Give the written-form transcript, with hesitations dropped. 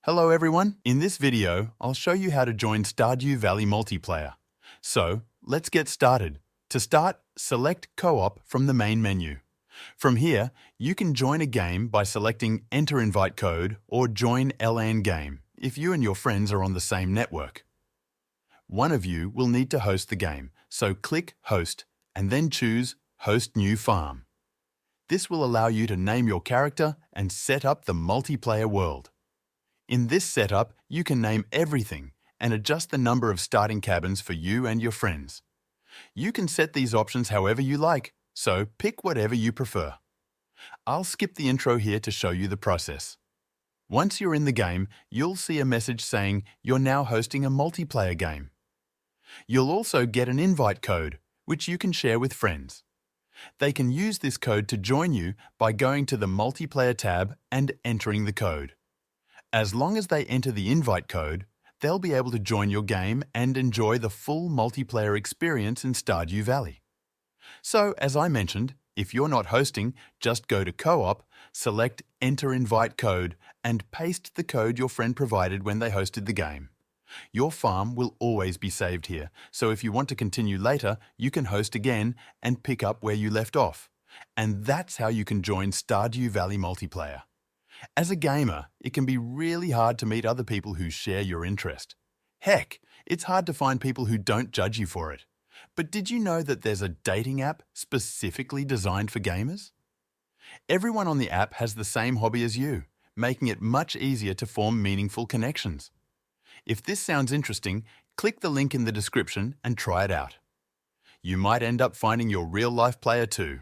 Hello everyone, in this video I'll show you how to join Stardew Valley multiplayer. So let's get started. To start, select Co-op from the main menu. From here, you can join a game by selecting Enter Invite Code or Join LAN Game if you and your friends are on the same network. One of you will need to host the game, so click Host and then choose Host New Farm. This will allow you to name your character and set up the multiplayer world. In this setup, you can name everything and adjust the number of starting cabins for you and your friends. You can set these options however you like, so pick whatever you prefer. I'll skip the intro here to show you the process. Once you're in the game, you'll see a message saying you're now hosting a multiplayer game. You'll also get an invite code, which you can share with friends. They can use this code to join you by going to the Multiplayer tab and entering the code. As long as they enter the invite code, they'll be able to join your game and enjoy the full multiplayer experience in Stardew Valley. So, as I mentioned, if you're not hosting, just go to Co-op, select Enter Invite Code, and paste the code your friend provided when they hosted the game. Your farm will always be saved here, so if you want to continue later, you can host again and pick up where you left off. And that's how you can join Stardew Valley multiplayer. As a gamer, it can be really hard to meet other people who share your interest. Heck, it's hard to find people who don't judge you for it. But did you know that there's a dating app specifically designed for gamers? Everyone on the app has the same hobby as you, making it much easier to form meaningful connections. If this sounds interesting, click the link in the description and try it out. You might end up finding your real-life player too.